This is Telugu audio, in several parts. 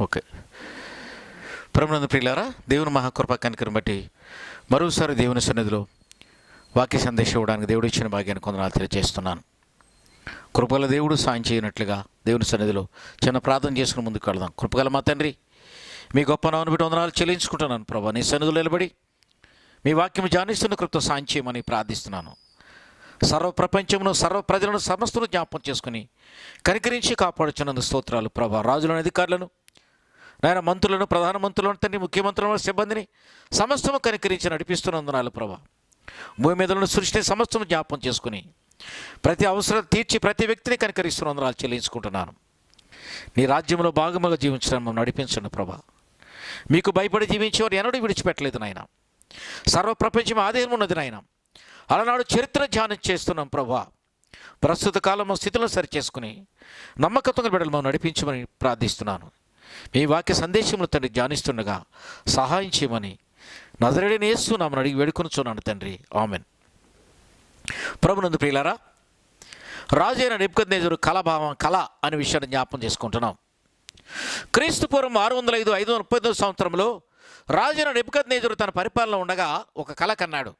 ఓకే. ప్రభునందు ప్రియులారా, దేవుని మహాకృప కనికరం బట్టి మరోసారి దేవుని సన్నిధిలో వాక్య సందేశం ఇవ్వడానికి దేవుడు ఇచ్చిన భాగ్యాన్ని కొందరు తెలియజేస్తున్నాను. కృపగల దేవుడు సాయం చేయనట్లుగా దేవుని సన్నిధిలో చిన్న ప్రార్థన చేసుకుని ముందుకు వెళదాం. కృపగల మా తండ్రి, మీ గొప్ప నామమును బట్టి వందనాలు చెల్లించుకుంటున్నాను ప్రభా. నీ సన్నిధిలో నిలబడి మీ వాక్యం ధ్యానిస్తున్న కృపతో సాయం చేయమని ప్రార్థిస్తున్నాను. సర్వ ప్రపంచమును, సర్వ ప్రజలను, సమస్తను జ్ఞాపకం చేసుకుని కనికరించి కాపాడుచున్నందు స్తోత్రాలు ప్రభా. రాజులను, అధికారులను, నాయన మంత్రులను, ప్రధానమంత్రులను, తండ్రి ముఖ్యమంత్రులను, సిబ్బందిని సమస్తము కనికరించి నడిపిస్తున్నందునాలు ప్రభా. భూమి మీద ఉన్న సృష్టిని సమస్తము జ్ఞాపకం చేసుకుని ప్రతి అవసరం తీర్చి ప్రతి వ్యక్తిని కనికరిస్తున్నందునాలు చెల్లించుకుంటున్నాను. నీ రాజ్యంలో భాగముగా జీవించడం మనం నడిపించండి ప్రభా. మీకు భయపడి జీవించేవారు ఎన్నడూ విడిచిపెట్టలేదు నాయన. సర్వ ప్రపంచం ఆధీనం ఉన్నది నాయన. అలనాడు చరిత్ర ధ్యానం చేస్తున్నాం ప్రభా. ప్రస్తుత కాలం స్థితిలో సరిచేసుకుని నమ్మకత్వంగా బిడ్డలు మనం నడిపించమని ప్రార్థిస్తున్నాను. మీ వాక్య సందేశములు తండ్రి ధ్యానిస్తుండగా సహాయం చేయమని నజరేయుడైన యేసు నామమున అడిగి వేడుకొనుచున్నాను తండ్రి, ఆమెన్. ప్రభునందు ప్రియులారా, రాజు అయిన నెబుకద్నెజరు కళ అనే విషయాన్ని జ్ఞాపకం చేసుకుంటున్నాం. క్రీస్తు పూర్వం 539 సంవత్సరంలో రాజు అయిన నెబుకద్నెజరు తన పరిపాలన ఉండగా ఒక కళ కన్నాడు.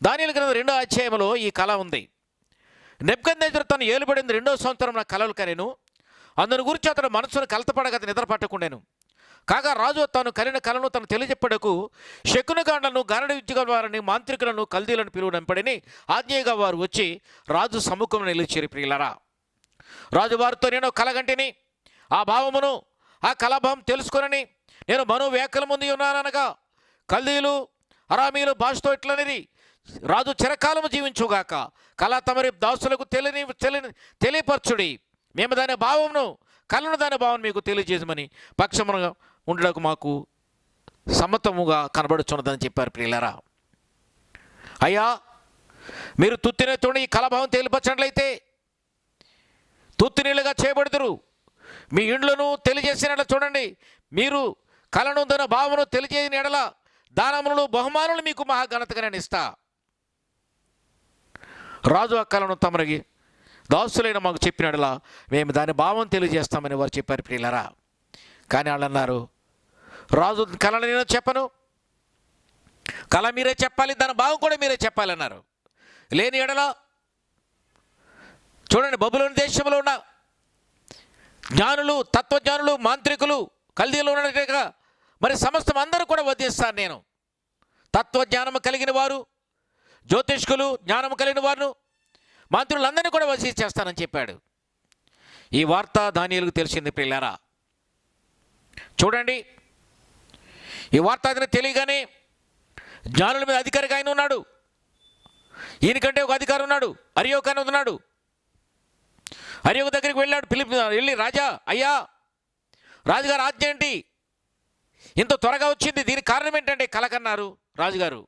దానియేలు గ్రంథం 2వ అధ్యాయంలో ఈ కళ ఉంది. నెబుకద్నెజరు తను ఏలుబడింది 2వ సంవత్సరం కలలు కనెను. అందుని గురించి అతడు మనసును కలతపడగా నిద్ర పట్టకుండాను. కాగా రాజు తాను కలిగిన కలను తను తెలియజెప్పడకు శకునగాండ్లను, గారడి విద్యగల వారిని, మాంత్రికులను, కల్దీలను పిలువనంపడని ఆజ్ఞగా వారు వచ్చి రాజు సముఖంలో నిలిచిరి. ప్రియులారా, రాజు వారితో, నేను కలగంటిని, ఆ భావమును ఆ కళాభావం తెలుసుకొనని నేను మనోవ్యాఖ్యల ముందు ఉన్నాననగా కల్దీలు, అరామీలు భాషతో ఇట్లనిది, రాజు చిరకాలము జీవించుగాక, కళ తమరి దాసులకు తెలియపరచుడి, మేము దాని భావమును, కళను దాని భావం మీకు తెలియజేయమని పక్షముగా ఉండడానికి మాకు సమ్మతముగా కనబడుచున్నదని చెప్పారు. ప్రియులారా, అయ్యా మీరు తుత్తినెత్తుని ఈ కళాభావం తెలియపరచినట్లయితే తుత్తినీళ్ళుగా చేయబడుదురు. మీ ఇండ్లను తెలియజేసినట్ల చూడండి, మీరు కళను దాని భావమును తెలియజేసిన ఎడల దానములు, బహుమానులు మీకు మహాఘనతగా నేను ఇస్తా. రాజు ఆ కళను తమరికి దాసులైన మాకు చెప్పినట్లా మేము దాని భావం తెలియజేస్తామని వారు చెప్పారు. ప్రియులారా, కానీ వాళ్ళు అన్నారు, రాజు కళను నేను చెప్పను, కళ మీరే చెప్పాలి, దాని భావం కూడా మీరే చెప్పాలన్నారు. లేని ఎడల చూడండి, బబులోను దేశంలో ఉన్న జ్ఞానులు, తత్వజ్ఞానులు, మాంత్రికులు, కల్దీలు ఉన్నట్టుగా మరి సమస్తం అందరూ కూడా వధిస్తాను నేను. తత్వజ్ఞానము కలిగిన వారు, జ్యోతిష్కులు, జ్ఞానము కలిగిన వారు, మంత్రులందరినీ కూడా వశించేస్తానని చెప్పాడు. ఈ వార్త దానియేలుకు తెలిసింది. ప్రియులారా, చూడండి, ఈ వార్త అతను తెలియగానే జ్ఞానుల మీద అధికారిగా ఆయన ఉన్నాడు. ఈయనకంటే ఒక అధికారి ఉన్నాడు, అరియోకు అని ఉన్నాడు. అరియోకు దగ్గరికి వెళ్ళాడు. వెళ్ళి, రాజా, అయ్యా, రాజుగారు ఆజ్ఞ ఏంటి, ఇంత త్వరగా వచ్చింది, దీనికి కారణం ఏంటంటే కళ కన్నారు రాజుగారు.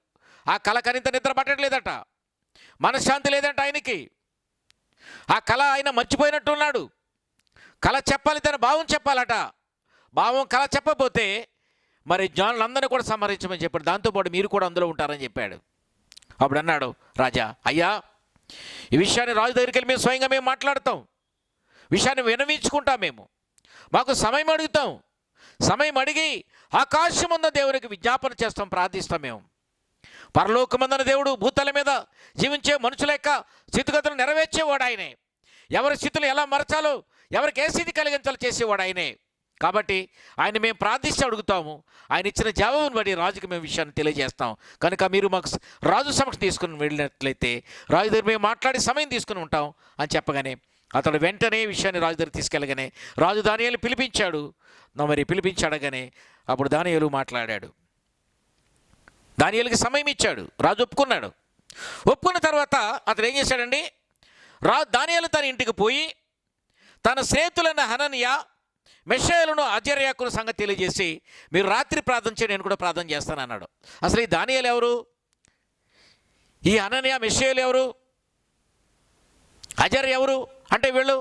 ఆ కళ కనింత నిద్ర పట్టట్లేదట, మనశ్శాంతి లేదంట ఆయనకి. ఆ కళ ఆయన మర్చిపోయినట్టున్నాడు. కళ చెప్పాలి, తన భావం చెప్పాలట. భావం కళ చెప్పకపోతే మరి జ్ఞానులందరినీ కూడా సంహరించమని చెప్పాడు. దాంతోపాటు మీరు కూడా అందులో ఉంటారని చెప్పాడు. అప్పుడు అన్నాడు రాజా, అయ్యా, ఈ విషయాన్ని రాజు దగ్గరికి వెళ్ళి మేము స్వయంగా మేము మాట్లాడతాం, విషయాన్ని వినవించుకుంటాం, మేము మాకు సమయం అడుగుతాం, సమయం అడిగి ఆకాశం ఉన్న దేవునికి విజ్ఞాపన చేస్తాం, ప్రార్థిస్తాం. మేము పరలోకమందున దేవుడు భూతల మీద జీవించే మనుషుల యొక్క స్థితిగతులు నెరవేర్చేవాడు ఆయనే. ఎవరి స్థితులు ఎలా మరచాలో, ఎవరికి ఏ స్థితి కలిగించాలో చేసేవాడు ఆయనే. కాబట్టి ఆయన మేము ప్రార్థించి అడుగుతాము, ఆయన ఇచ్చిన జవాబును బట్టి రాజుకి మేము విషయాన్ని తెలియజేస్తాం. కనుక మీరు మాకు రాజు సమక్షం తీసుకుని వెళ్ళినట్లయితే రాజు దగ్గర మేము మాట్లాడి సమయం తీసుకుని ఉంటాం అని చెప్పగానే అతడు వెంటనే విషయాన్ని రాజు దగ్గర తీసుకెళ్ళగానే రాజు దానియేలు పిలిపించాడు. మరి పిలిపించాడగానే అప్పుడు దానియేలు మాట్లాడాడు. దానియేలుకి సమయం ఇచ్చాడు. రాజు ఒప్పుకున్నాడు. ఒప్పుకున్న తర్వాత అతడు ఏం చేశాడండి, దానియేలు తన ఇంటికి పోయి తన స్నేహితులైన హనన్యా, మిషాయేలును, అజర్యాకును సంగతి తెలియజేసి, మీరు రాత్రి ప్రార్థన చేయండి, నేను కూడా ప్రార్థన చేస్తాను అన్నాడు. అసలు ఈ దానియేలు ఎవరు, ఈ హనన్యా, మిషాయేలు ఎవరు, అజర్య ఎవరు అంటే వీళ్ళు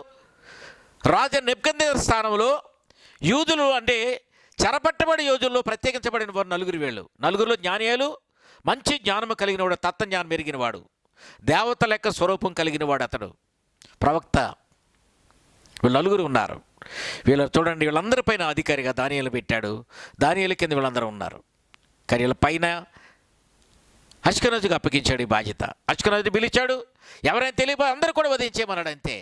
రాజు నెబుకద్నెజరు స్థానంలో యూదులు అంటే చెరపట్టబడి యోధుల్లో ప్రత్యేకించబడిన వారు నలుగురు. వీళ్ళు నలుగురిలో జ్ఞానియాలు, మంచి జ్ఞానము కలిగిన వాడు, తత్వజ్ఞానం మెరిగిన వాడు, దేవత లెక్క స్వరూపం కలిగిన వాడు, అతడు ప్రవక్త. వీళ్ళు నలుగురు ఉన్నారు. చూడండి, వీళ్ళందరిపైన అధికారిగా దానియేలు పెట్టాడు. దానియేలు కింద వీళ్ళందరూ ఉన్నారు. కానీ వీళ్ళ పైన అష్కనజుకు అప్పగించాడు ఈ బాధ్యత. అష్కనజు పిలిచాడు, ఎవరైనా తెలియదు, అందరూ కూడా వధించేయమన్నాడు. అంతే.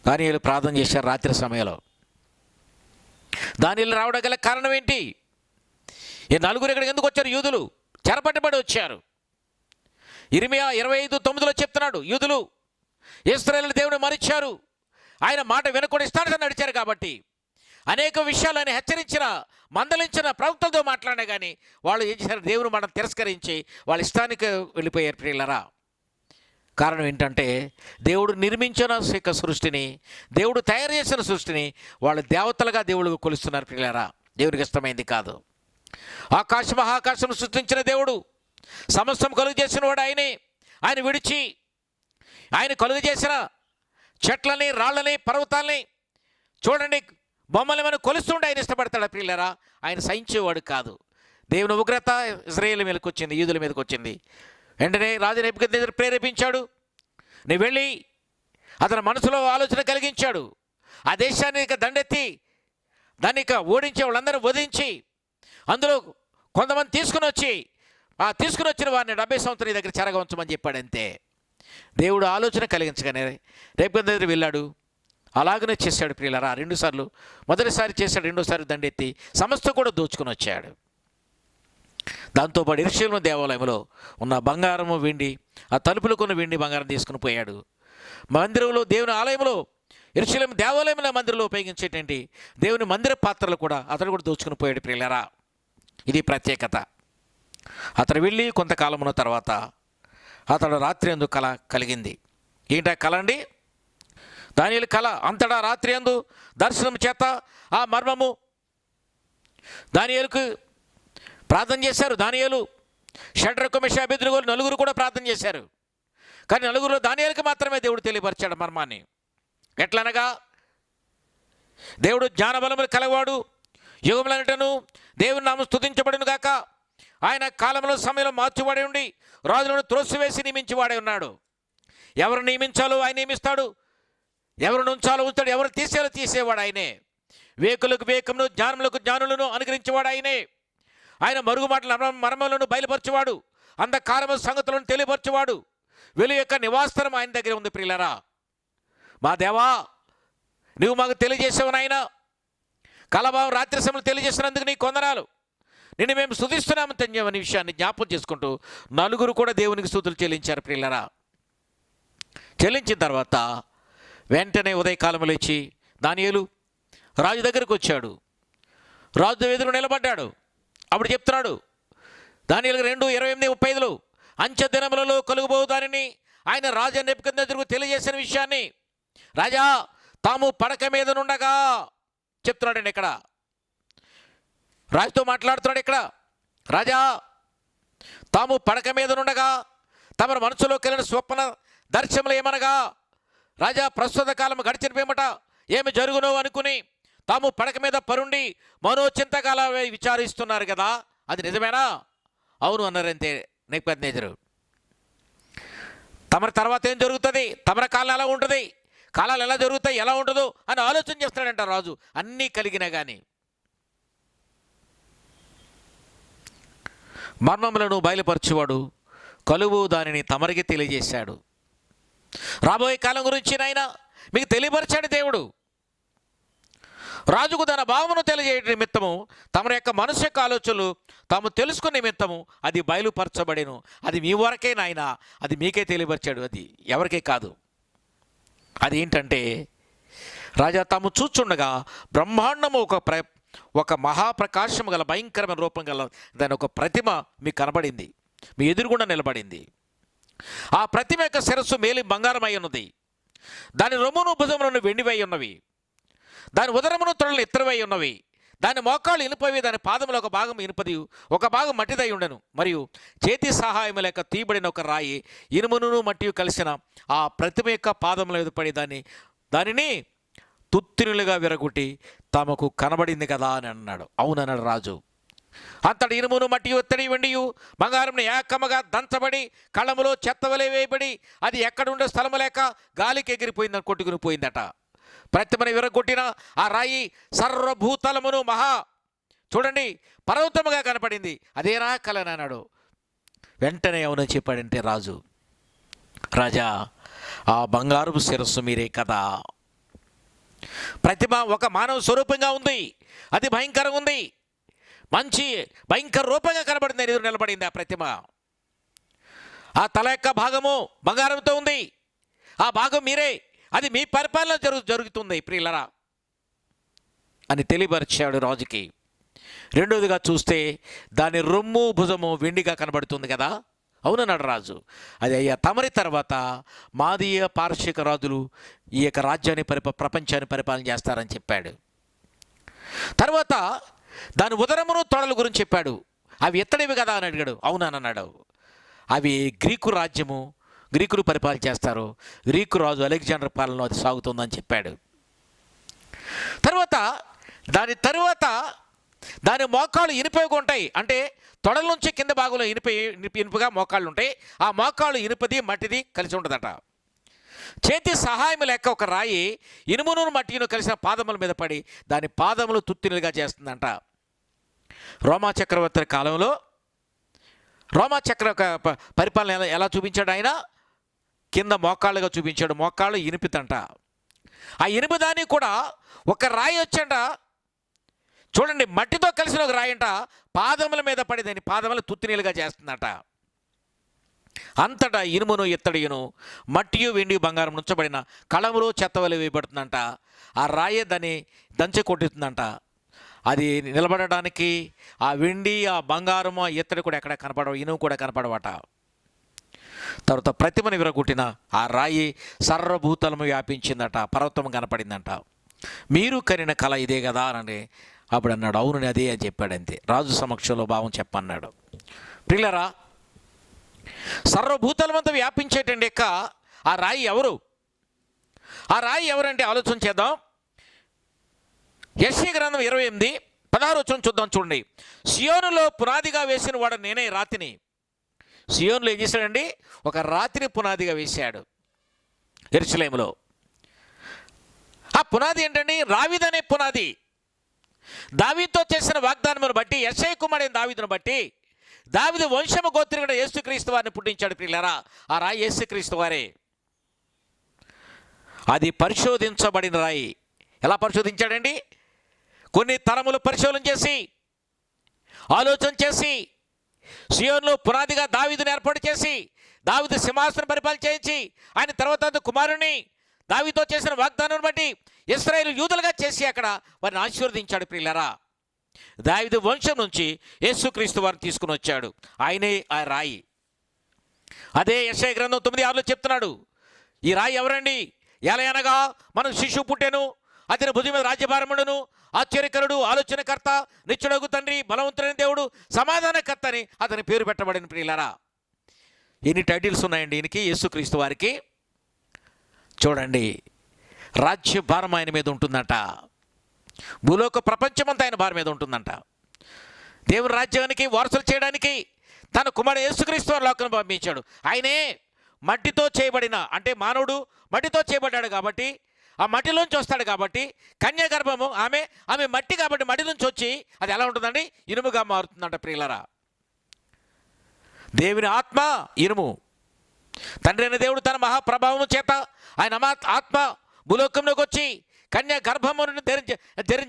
దానియేలు ప్రార్థన చేశారు రాత్రి సమయంలో. దానియేలు రావడం గల కారణం ఏంటి? ఈ నలుగురు ఇక్కడికి ఎందుకు వచ్చారు? యూదులు చెరపట్టబడి వచ్చారు. ఇర్మియా 25:9 చెప్తున్నాడు, యూదులు ఇశ్రాయేలు దేవుని మరిచారు, ఆయన మాట వినకుండా ఇష్టానుసారం నడిచారు కాబట్టి అనేక విషయాలని హెచ్చరించిన, మందలించిన, ప్రవక్తలతో మాట్లాడినా కానీ వాళ్ళు ఏం చేశారు? దేవుని మాట తిరస్కరించి వాళ్ళ ఇష్టానికి వెళ్ళిపోయారు. ప్రియులరా, కారణం ఏంటంటే దేవుడు నిర్మించిన సృష్టిని, దేవుడు తయారు చేసిన సృష్టిని వాళ్ళు దేవతలుగా దేవుడు కొలుస్తున్నారు. ప్రియులరా, దేవునికి ఇష్టమైంది కాదు. ఆకాశ మహాకాశం సృష్టించిన దేవుడు, సమస్తం కలుగు చేసిన వాడు ఆయనే. ఆయన విడిచి ఆయన కలుగు చేసిన చెట్లని, రాళ్ళని, పర్వతాలని చూడండి, బొమ్మలు మనం కొలుస్తుంటే ఆయన ఇష్టపడతాడు. ప్రియులరా, ఆయన సహించేవాడు కాదు. దేవుని ఉగ్రత ఇశ్రాయేలు మీదకి వచ్చింది, యూదుల మీదకి వచ్చింది. వెంటనే రాజు నెబుకద్నెజరు ప్రేరేపించాడు. నువ్వు వెళ్ళి అతని మనసులో ఆలోచన కలిగించాడు. ఆ దేశాన్ని ఇక దండెత్తి దాన్ని ఇక ఓడించే వాళ్ళందరూ వధించి అందులో కొంతమంది తీసుకుని వచ్చిన వారిని 70 సంవత్సరాల నీ దగ్గర చెరగా ఉంచమని చెప్పాడు. అంతే. దేవుడు ఆలోచన కలిగించగానే నెబుకద్నెజరు వెళ్ళాడు. అలాగనే చేశాడు. ప్రియులరా, 2 సార్లు, మొదటిసారి చేశాడు, 2వ సారి దండెత్తి సమస్త కూడా దోచుకుని వచ్చాడు. దాంతోపాటు యెరూషలేము దేవాలయంలో ఉన్న బంగారము, వెండి, ఆ తలుపులకున్న వెండి బంగారం తీసుకుని పోయాడు. మందిరంలో, దేవుని ఆలయంలో, యెరూషలేము దేవాలయంలో మందిరంలో ఉపయోగించేటువంటి దేవుని మందిర పాత్రలు కూడా అతడు కూడా దోచుకుని పోయాడు. ప్రియులరా, ఇది ప్రత్యేకత. అతడు వెళ్ళి కొంతకాలమున తర్వాత అతడు రాత్రి అందు కళ కలిగింది. ఏంటా కళ అండి? దానియేలు కళ. అంతటా రాత్రి అందు దర్శనం చేత ఆ మర్మము దానియేలుకు ప్రార్థన చేశారు. దానియేలు, షడ్రకు, మెషాకు, అబేద్నెగో నలుగురు కూడా ప్రార్థన చేశారు. కానీ నలుగురు దానియేలుకు మాత్రమే దేవుడు తెలియపరిచాడు మర్మాన్ని. ఎట్లనగా, దేవుడు జ్ఞానబలములు కలవాడు, యుగములన్నిటను దేవుని నామం స్తుతించబడును గాక. ఆయన కాలంలో సమయంలో మార్చివాడే ఉండి రాజులను త్రోసివేసి నియమించేవాడే ఉన్నాడు. ఎవరు నియమించాలో ఆయన నియమిస్తాడు, ఎవరు ఉంచాలో ఉంచాడు, ఎవరు తీసేయాలో తీసేవాడు ఆయనే. వివేకులకు వివేకమును, జ్ఞానములకు జ్ఞానులను అనుగ్రహించేవాడు ఆయనే. ఆయన మరుగుమాటల మర్మములను బయలుపరచువాడు, అంధకారము సంగతులను తెలియపరచువాడు. వెలుగు యొక్క నివాసస్థలం ఆయన దగ్గర ఉంది. ప్రియులరా, మా దేవా, నువ్వు మాకు తెలియజేసావు నాయన. కలభావం రాత్రి సమయంలో తెలియజేసినందుకు నీకు వందనాలు. నిన్ను మేము స్తుతిస్తున్నాము తండ్రి అనే విషయాన్ని జ్ఞాపకం చేసుకుంటూ నలుగురు కూడా దేవునికి స్తుతులు చెల్లించారు. ప్రియులరా, చెల్లించిన తర్వాత వెంటనే ఉదయకాలం లేచి దానియేలు రాజు దగ్గరికి వచ్చాడు. రాజు ఎదురు నిలబడ్డాడు. అప్పుడు చెప్తున్నాడు దానియేలు 2:28-35 అంచె దినములలో కలుగుబోవు దానిని ఆయన రాజా నెబుకద్నెజరుకు తెలియజేసిన విషయాన్ని, రాజా తాము పడక మీద నుండగా చెప్తున్నాడండి. ఇక్కడ రాజుతో మాట్లాడుతున్నాడు. ఇక్కడ రాజా తాము పడక మీద నుండగా తమ మనసులో కలిగిన స్వప్న దర్శనములు ఏమనగా, రాజా ప్రస్తుత కాలం గడిచిన పేమట ఏమి జరుగునో అనుకుని తాము పడక మీద పరుండి మనోచింతకాల విచారిస్తున్నారు కదా, అది నిజమేనా? అవును అన్నారంతే నెబుకద్నెజరు. తమ తర్వాత ఏం జరుగుతుంది, తమర కాలం ఎలా ఉంటుంది, కాలాలు ఎలా జరుగుతాయి, ఎలా ఉంటుందో అని ఆలోచన చేస్తాడంట రాజు. అన్నీ కలిగినా కానీ మర్మములను బయలుపరచువాడు, కలువు దానిని తమరికి తెలియజేశాడు. రాబోయే కాలం గురించి నాయన మీకు తెలియపరిచాడు దేవుడు. రాజుకు తన భావమును తెలియజేయడం నిమిత్తము, తమ యొక్క మనసు యొక్క ఆలోచనలు తాము తెలుసుకునే నిమిత్తము అది బయలుపరచబడేను. అది మీ వరకే నాయన, అది మీకే తెలియపరిచాడు, అది ఎవరికే కాదు. అది ఏంటంటే, రాజా తాము చూచుండగా బ్రహ్మాండము ఒక మహాప్రకాశం గల భయంకరమైన రూపం గల దాని ఒక ప్రతిమ మీకు కనబడింది, మీ ఎదురుగుండా నిలబడింది. ఆ ప్రతిమ యొక్క శిరస్సు మేలి బంగారమై ఉన్నది, దాని రొమ్మును భుజములను వెండివై ఉన్నవి, దాని ఉదరమును తొడలు ఇత్తడివై ఉన్నవి, దాని మోకాళ్ళు ఇనుపవి, దాని పాదములు ఒక భాగం ఇనుపది, ఒక భాగం మట్టిదై ఉండెను. మరియు చేతి సహాయం లేక తీయబడిన ఒక రాయి ఇనుమును మట్టి కలిసిన ఆ ప్రతిమ యొక్క పాదముల మీద పడి దానిని తుత్తినులుగా విరగొట్టి తమకు కనబడింది కదా అని అన్నాడు. అవునన్నాడు రాజు. అంతటి ఇనుమును మట్టి ఒత్తడి వెండియు బంగారంను ఏకముగా దంచబడి కళ్ళములో చెత్తవలే వేయబడి అది ఎక్కడుండే స్థలము లేక గాలికి ఎగిరిపోయిందని కొట్టుకుని పోయిందట. ప్రతిమని విరగొట్టిన ఆ రాయి సర్వభూతలమును మహా చూడండి పర్వతముగా కనపడింది. అదేనా కలని అన్నాడు. వెంటనే అవును చెప్పాడంటే రాజు, రాజా ఆ బంగారు శిరస్సు మీరే కదా. ప్రతిమ ఒక మానవ స్వరూపంగా ఉంది, అది భయంకరంగా ఉంది, మంచి భయంకర రూపంగా కనబడింది. ఎదురు నిలబడింది ఆ ప్రతిమ. ఆ తల యొక్క భాగము బంగారంతో ఉంది, ఆ భాగం మీరే, అది మీ పరిపాలన జరుగుతుంది ప్రియులరా అని తెలియపరిచాడు రాజుకి. రెండోదిగా చూస్తే దాని రొమ్ము భుజము వెండిగా కనబడుతుంది కదా. అవునన్నాడు రాజు. అది అయ్యా తమరి తర్వాత మాదీయ పారశీక రాజులు ఈ యొక్క రాజ్యాన్ని ప్రపంచాన్ని పరిపాలన చేస్తారని చెప్పాడు. తర్వాత దాని ఉదరమును తొడల గురించి చెప్పాడు. అవి ఎత్తడివి కదా అని అడిగాడు. అవునన్నాడు. అవి గ్రీకు రాజ్యము, గ్రీకులు పరిపాలన చేస్తారు, గ్రీకు రాజు అలెగ్జాండర్ పాలనలో అది సాగుతుందని చెప్పాడు. తర్వాత దాని మోకాళ్ళు ఇనుపగా ఉంటాయి, అంటే తొడల నుంచి కింద భాగంలో ఇనుపుగా మోకాళ్ళు ఉంటాయి. ఆ మోకాళ్ళు ఇనుపది మట్టిది కలిసి ఉంటుందట. చేతి సహాయం లేక ఒక రాయి ఇనుమును మట్టిను కలిసిన పాదముల మీద పడి దాని పాదములు తుత్తినులుగా చేస్తుందంట. రోమా చక్రవర్తి కాలంలో రోమా పరిపాలన ఎలా చూపించాడు ఆయన? కింద మోకాళ్ళుగా చూపించాడు. మోకాళ్ళు ఇనుపితంట. ఆ ఇనుపు దాన్ని కూడా ఒక రాయి వచ్చంట, చూడండి మట్టితో కలిసిన ఒక రాయి అంట, పాదముల మీద పడి దాని పాదములు తుత్తినీలుగా చేస్తుందట. అంతటా ఇనుమును ఇత్తడియును మట్టియు వెండి బంగారం నుంచబడిన కళములో చెత్తవలి వేయబడుతుందంట. ఆ రాయి దాన్ని దంచి కొట్టుతుందంట. అది నిలబడడానికి ఆ వెండి, ఆ బంగారము, ఆ ఇత్తడి కూడా ఎక్కడ కనపడవు, ఇనుము కూడా కనపడవట. తర్వాత ప్రతిమని విరగొట్టిన ఆ రాయి సర్వభూతలము వ్యాపించిందట, పర్వతం కనపడిందంట. మీరు కనిన కళ ఇదే కదా అని అప్పుడు అన్నాడు. అవును అదే అని చెప్పాడు. అంతే, రాజు సమక్షంలో భావం చెప్పన్నాడు. ప్రియులరా, సర్వభూతలమంతా వ్యాపించేటండి యొక్క ఆ రాయి ఎవరు? ఆ రాయి ఎవరంటే ఆలోచన చేద్దాం. యెషయా గ్రంథం 28:16 చూద్దాం. చూడండి, సియోనులో పునాదిగా వేసిన వాడు నేనే రాతిని. సియోనులో ఏం చేశాడండి? ఒక రాతిని పునాదిగా వేశాడు యెరూషలేములో. ఆ పునాది ఏంటండి? రావిదనే పునాది. దావీదుతో చేసిన వాగ్దానమును బట్టి, యెషయా కుమారుడైన దావీదును బట్టి, దావీదు వంశము గోత్రికుడు యేసుక్రీస్తు వారిని పుట్టించాడు. ప్రియులారా, ఆ రాయి యేసుక్రీస్తు వారే. అది పరిశోధించబడిన రాయి. ఎలా పరిశోధించాడండి? కొన్ని తరములు పరిశోధన చేసి, ఆలోచన చేసి, సియోనులో పునాదిగా దావీదును ఏర్పాటు చేసి, దావీదు సింహాసనం పరిపాలన చేయించి, ఆయన తర్వాత కుమారుని దావీదుతో చేసిన వాగ్దానం బట్టి ఇశ్రాయేలు యూదులుగా చేసి అక్కడ వారిని ఆశీర్వదించాడు. ప్రియులారా, దావీదు వంశం నుంచి యేసుక్రీస్తు వారిని తీసుకుని వచ్చాడు. ఆయనే ఆ రాయి. అదే యెషయా గ్రంథం 9:6 చెప్తున్నాడు. ఈ రాయి ఎవరండి? ఎలా అనగా మనకు శిశువు పుట్టెను, అతని భుజం మీద రాజ్యభారముండును, ఆశ్చర్యకరుడు, ఆలోచనకర్త, నిత్యుడగు తండ్రి, బలవంతుడైన దేవుడు, సమాధానకర్త అని అతని పేరు పెట్టబడిన. ప్రియులారా, ఎన్ని టైటిల్స్ ఉన్నాయండి ఈయనకి, యేసుక్రీస్తు వారికి. చూడండి, రాజ్యభారం ఆయన మీద ఉంటుందంట. భూలోక ప్రపంచమంతా ఆయన భారం మీద ఉంటుందంట. దేవుని రాజ్యానికి వారసులు చేయడానికి తన కుమారుడు యేసుక్రీస్తు వారి లోకాన్ని పంపించాడు. ఆయనే మట్టితో చేయబడిన, అంటే మానవుడు మట్టితో చేయబడ్డాడు కాబట్టి, ఆ మట్టిలోంచి వస్తాడు కాబట్టి, కన్య గర్భము ఆమె మట్టి కాబట్టి మట్టి నుంచి వచ్చి అది ఎలా ఉంటుందండి? ఇనుముగా మారుతుందంట. ప్రియులరా, దేవుని ఆత్మ ఇనుము. తండ్రి అయిన దేవుడు తన మహాప్రభావము చేత ఆయన ఆత్మ భూలోకంలోకి వచ్చి కన్య గర్భమును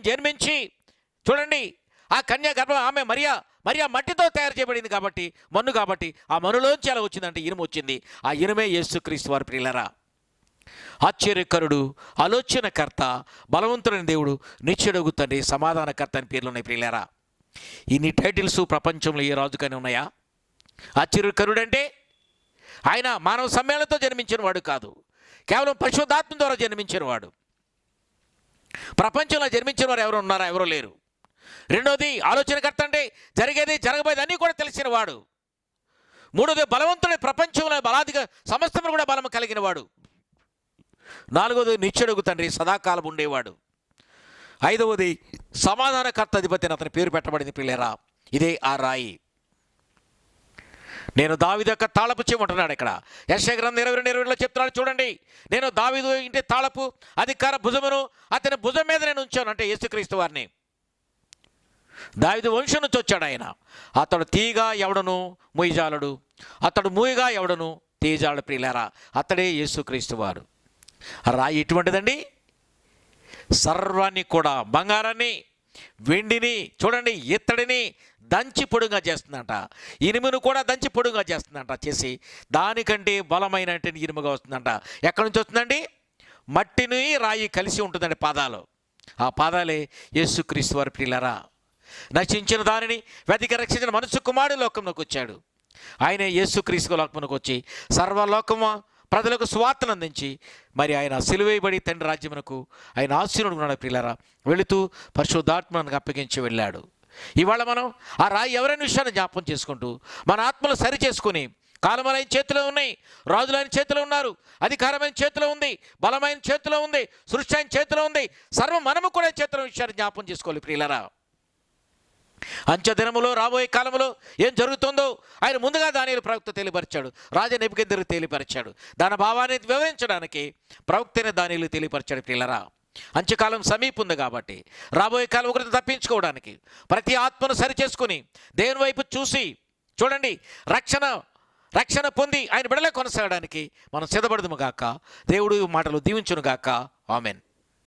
జన్మించి, చూడండి, ఆ కన్య గర్భం ఆమె మరియా మట్టితో తయారు చేయబడింది కాబట్టి, మన్ను కాబట్టి, ఆ మన్నులోంచి అలా వచ్చిందంటే ఇనుము వచ్చింది. ఆ ఇనుమే యేసుక్రీస్తు వారి. ప్రియులరా, ఆశ్చర్యకరుడు, ఆలోచనకర్త, బలవంతుడైన దేవుడు, నిత్యుడగు తండ్రి, సమాధానకర్త అని పేర్లు ఉన్నాయి. ప్రియులరా, ఇన్ని టైటిల్స్ ప్రపంచంలో ఏ రాజుకైనా ఉన్నాయా? ఆశ్చర్యకరుడు అంటే ఆయన మానవ సమ్మేళనంతో జన్మించిన వాడు కాదు, కేవలం పరిశుద్ధాత్మ ద్వారా జన్మించిన వాడు. ప్రపంచంలో జన్మించిన వారు ఎవరు ఉన్నారా? ఎవరో లేరు. రెండోది, ఆలోచనకర్త అంటే జరిగేది జరగబోయేది అన్నీ కూడా తెలిసిన వాడు. మూడోది, బలవంతుడి, ప్రపంచంలో బలాదిగా సమస్తమును కూడా బలం కలిగిన వాడు. నాలుగోది, నిత్యుడగు తండ్రి, సదాకాలం ఉండేవాడు. ఐదవది, సమాధానకర్త అధిపతి అని అతని పేరు పెట్టబడింది. పిల్లరా, ఇదే ఆ రాయి. నేను దావీదు యొక్క తాళపు చెవి ఉంటున్నాడు ఇక్కడ. యెషయా గ్రంథం 22:20 చెప్తున్నాడు చూడండి. నేను దావీదు ఇంటి తాళపు అధికార భుజమును అతని భుజం మీద నేను ఉంచాను, అంటే యేసుక్రీస్తు వారిని. దావీదు వంశం నుంచి వచ్చాడు ఆయన. అతడు తీయగా ఎవడను మూయజాలడు, అతడు మూయగా ఎవడను తీయజాలడు ప్రియులారా. అతడే యేసుక్రీస్తు వారు. ఆ రాయి ఎటువంటిదండి? సర్వాన్ని కూడా, బంగారాన్ని, వెండిని, చూడండి ఇత్తడిని దంచి పొడుగా చేస్తుందంట. ఇనుమును కూడా దంచి పొడుగా చేస్తుందంట. చేసి దానికంటే బలమైన ఇనుముగా వస్తుందంట. ఎక్కడి నుంచి వస్తుందండి? మట్టిని రాయి కలిసి ఉంటుందండి పాదాలు. ఆ పాదాలే యేసుక్రీస్తు వారి ప్రియులారా. నశించిన దానిని వెతికి రక్షించిన మనుష్య కుమారుడు లోకంలోకి వచ్చాడు. ఆయనే యేసుక్రీస్తు లోకంలోకి వచ్చి సర్వలోకము ప్రజలకు సువార్తను అందించి మరి ఆయన సిలువేయబడి తండ్రి రాజ్యమునకు ఆయన ఆశీనుడున్నాడు ప్రియులారా. వెళుతూ పరిశుద్ధాత్మను అప్పగించి వెళ్ళాడు. ఇవాళ మనం ఆ రాయి ఎవరైనా విషయాన్ని జ్ఞాపకం చేసుకుంటూ మన ఆత్మలు సరి చేసుకుని, కాలములు ఆయన చేతిలో ఉన్నాయి, రాజులు ఆయన చేతిలో ఉన్నారు, అధికారమైన చేతిలో ఉంది, బలమైన చేతిలో ఉంది, సృష్టి ఆయన చేతిలో ఉంది, సర్వం మనము కూడా చేతిలో విషయాన్ని జ్ఞాపకం చేసుకోవాలి ప్రియులారా. అంచె దినములో రాబోయే కాలంలో ఏం జరుగుతుందో ఆయన ముందుగా దానియేలు ప్రవక్త తెలియపరిచాడు, రాజా నెబుకద్నెజరు తెలియపరిచాడు. దాని భావాన్ని వివరించడానికి ప్రవక్తనే దానియేలు తెలియపరిచాడు ప్రియులారా. అంత్యకాలం సమీపం ఉంది కాబట్టి రాబోయే కాలం ఒకరిని తప్పించుకోవడానికి ప్రతి ఆత్మను సరిచేసుకుని దేవుని వైపు చూసి చూడండి రక్షణ పొంది ఆయన బిడలే కొనసాగడానికి మనం సిద్ధపడదుము గాక. దేవుడు మాటలు దీవించును గాక. ఆమెన్.